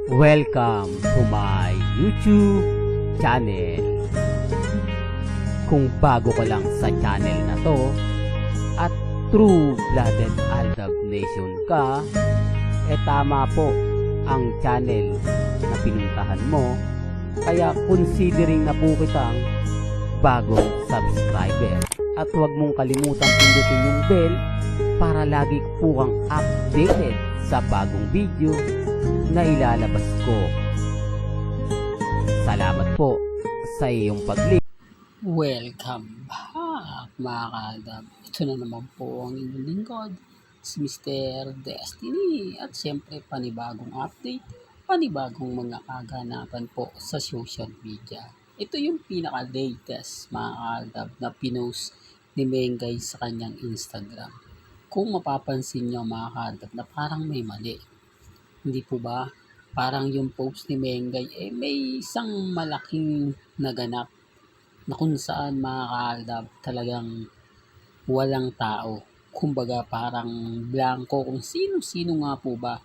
Welcome to my YouTube channel. Kung bago ka lang sa channel na to at true-blooded Aldab Nation ka, tama po ang channel na pinuntahan mo. Kaya considering na po kitang bagong subscriber. At huwag mong kalimutan pindutin yung bell para lagi po kang updated sa bagong video na ilalabas ko. Salamat po sa iyong pag-click. Welcome back mga kaaldab. Ito na naman po ang inyong lingkod, si Mr. Destiny. At syempre panibagong update, panibagong mga kaganapan po sa social media. Ito yung pinaka-latest mga kaaldab na pinost ni Mengay sa kanyang Instagram. Kung mapapansin nyo mga kaaldab na parang may mali. Hindi po ba? Parang yung post ni Mengay may isang malaking naganap na kung saan mga kaaldab talagang walang tao. Kumbaga parang blanco kung sino-sino nga po ba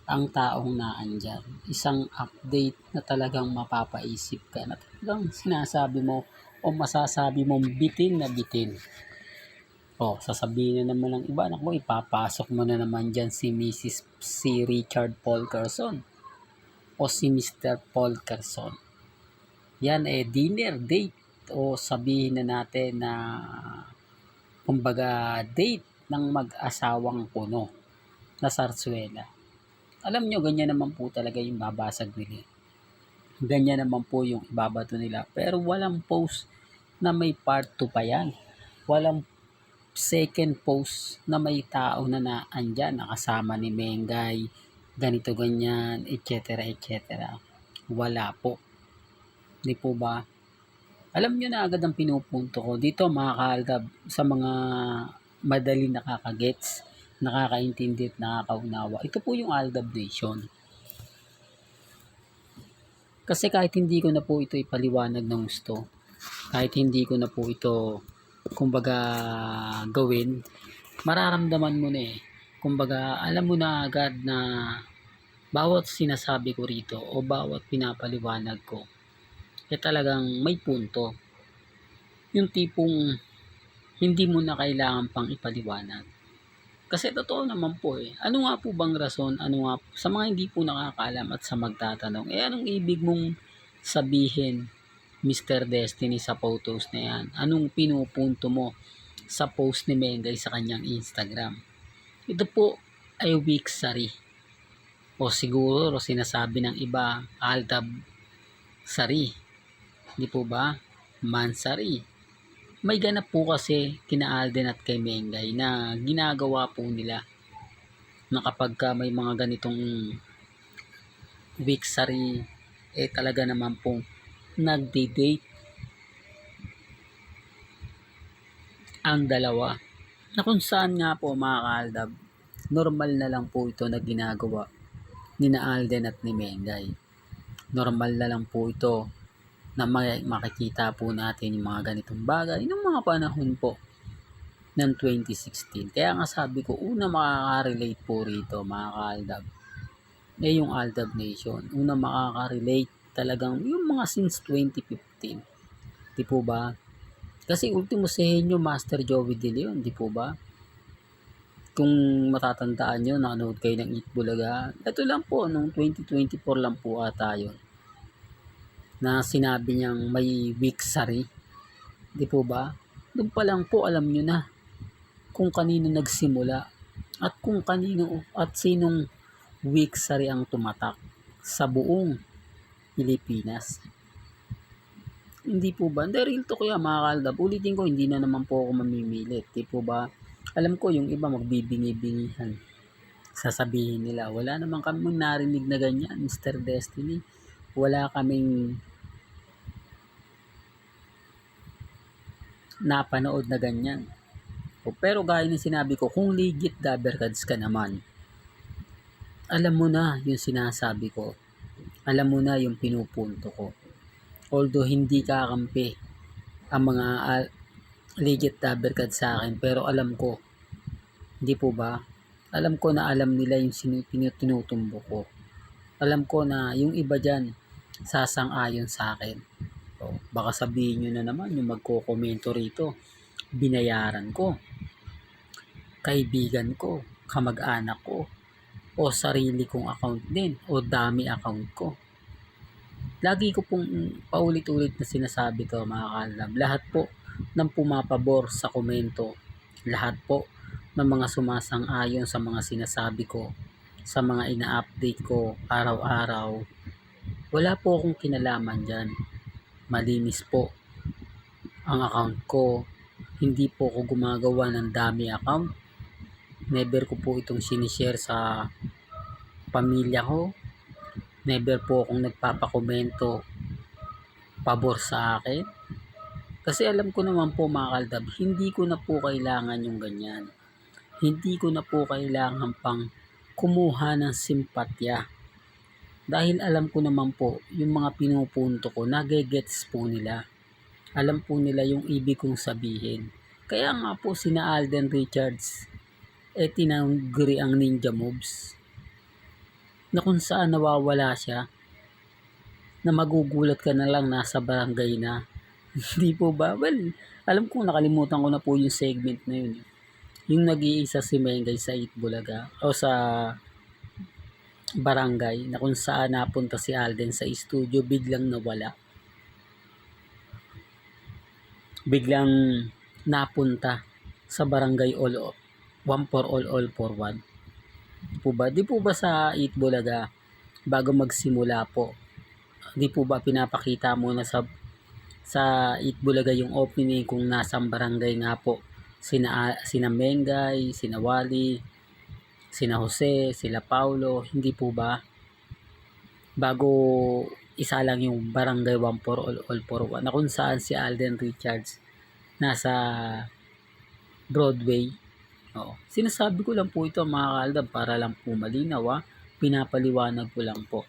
ang taong naandyan. Isang update na talagang mapapaisip ka na talagang sinasabi mo o masasabi mong bitin na bitin. Sasabihin na naman ng iba, naku, ipapasok mo na naman dyan si Richard Paul Carson o si Mr. Paul Carson. Yan dinner date o sabihin na natin na kumbaga date ng mag-asawang puno na sarsuela. Alam nyo, ganyan naman po talaga yung babasag nila. Ganyan naman po yung ibabato nila. Pero walang post na may part 2 pa yan. Walang second post na may tao na naandyan, nakasama ni Mengay, ganito ganyan, etc. Wala po. Di po ba? Alam nyo na agad ang pinupunto ko. Dito mga kaaldab, sa mga madali nakakagets, nakakaintindi at nakakaunawa. Ito po yung Aldab Nation. Kasi kahit hindi ko na po ito ipaliwanag ng gusto, kahit hindi ko na po ito kumbaga gawin, mararamdaman mo na kumbaga alam mo na agad na bawat sinasabi ko rito o bawat pinapaliwanag ko talagang may punto, yung tipong hindi mo na kailangan pang ipaliwanag kasi totoo naman po ano nga po bang rason, ano nga sa mga hindi po nakakaalam at sa magtatanong anong ibig mong sabihin Mr. Destiny sa photos na yan? Anong pinupunto mo sa post ni Mengay sa kanyang Instagram? Ito po ay weak sari. O siguro sinasabi ng iba, Aldab sari. Di po ba? Mansari. May ganap po kasi kina Alden at kay Mengay na ginagawa po nila na kapag may mga ganitong weak sari talaga naman po nagde-date ang dalawa na kung saan nga po mga kaaldab normal na lang po ito na ginagawa ni na Alden at ni Mengay. Normal na lang po ito na makikita po natin yung mga ganitong bagay ng mga panahon po ng 2016. Kaya nga sabi ko, una makaka-relate po rito mga kaaldab yung Aldab Nation. Una makaka-relate talagang yung mga since 2015. Di po ba? Kasi ultimo sehenyo Master Joey De Leon, di po ba? Kung matatandaan nyo, nakanood kayo ng Eat Bulaga. Ito lang po, noong 2024 lang po ata yun. Na sinabi niyang may weak sari. Di po ba? Doon pa lang po alam nyo na kung kanino nagsimula at kung kanino at sinong weak sari ang tumatak sa buong Pilipinas. Hindi po ba? Hindi, real to kaya mga kaaldab. Ulitin ko, hindi na naman po ako mamimilit. Di po ba? Alam ko yung iba magbibingi-bingihan. Sasabihin nila, wala naman kaming narinig na ganyan, Mr. Destiny. Wala kaming napanood na ganyan. Pero gaya ng sinabi ko, kung legit dabberkads ka naman, alam mo na yung sinasabi ko. Alam mo na yung pinupunto ko. Although hindi kakampi ang mga legit dabberkad sa akin, pero alam ko, hindi po ba? Alam ko na alam nila yung tinutumbo ko. Alam ko na yung iba dyan sasang-ayon sa akin. O, baka sabihin nyo na naman yung magkokomento rito, binayaran ko, kaibigan ko, kamag-anak ko, o sarili kong account din, o dami account ko. Lagi ko pong paulit-ulit na sinasabi to mga kalab. Lahat po ng pumapabor sa komento, lahat po ng mga sumasang-ayon sa mga sinasabi ko, sa mga ina-update ko araw-araw, wala po akong kinalaman dyan. Malinis po ang account ko. Hindi po ako gumagawa ng dami account. Never ko po itong sinishare sa pamilya ko. Never po akong nagpapakomento pabor sa akin. Kasi alam ko naman po mga kaldab, hindi ko na po kailangan yung ganyan. Hindi ko na po kailangan pang kumuha ng simpatya. Dahil alam ko naman po, yung mga pinupunto ko, nagegets po nila. Alam po nila yung ibig kong sabihin. Kaya nga po sina Alden Richards, tinangguri ang ninja moves. Na kung saan nawawala siya, na magugulat ka na lang nasa barangay na. Hindi po ba? Well, alam ko nakalimutan ko na po yung segment na yun. Yung nag-iisa si Mengay sa Itbulaga o sa barangay na kung saan napunta si Alden sa studio, biglang nawala. Biglang napunta sa barangay one for all for one. Di po ba sa Itbulaga bago magsimula po, di po ba pinapakita muna sa Itbulaga yung opening kung nasang barangay nga po sina Mengay, sina Wally, sina Jose, sila Paulo, hindi po ba? Bago isa lang yung barangay one for all for one na kung saan si Alden Richards nasa Broadway. Oo. Sinasabi ko lang po ito mga kaaldab para lang po malinaw, pinapaliwanag ko lang po.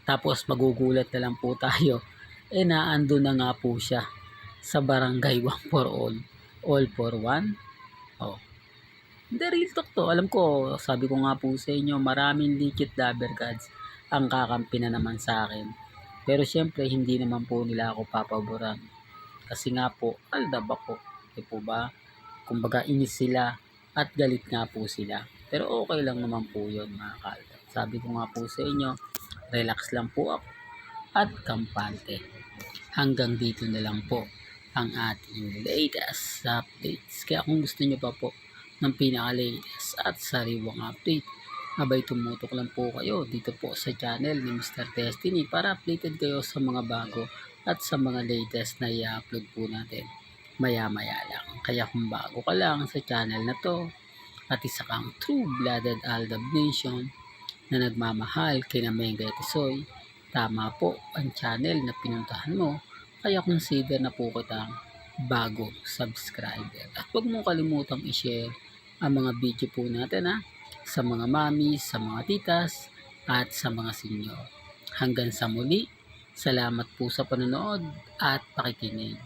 Tapos magugulat na lang po tayo, naando na nga po siya sa barangay one for all for one. Oh. The real talk to. Alam ko, sabi ko nga po sa inyo, maraming legit lover gods ang kakampi na naman sa akin. Pero syempre, hindi naman po nila ako papaboran. Kasi nga po, aldab ako. Di po ba? Kumbaga, inis sila at galit nga po sila. Pero okay lang naman po yun mga kaaldab. Sabi ko nga po sa inyo, relax lang po ako at kampante. Hanggang dito na lang po ang ating latest updates. Kaya kung gusto nyo pa po ng pinaka-latest at sariwang update, abay tumutok lang po kayo dito po sa channel ni Mr. Destiny para updated kayo sa mga bago at sa mga latest na i-upload po natin maya-maya lang. Kaya kung bago ka lang sa channel na to at isa kang true-blooded Aldab Nation na nagmamahal kina Mengay Tisoy, tama po ang channel na pinuntahan mo. Kaya consider na po kitang bago subscriber. At huwag mong kalimutang i-share ang mga video po natin sa mga mami, sa mga titas, at sa mga senior. Hanggang sa muli, salamat po sa panonood at pakikinig.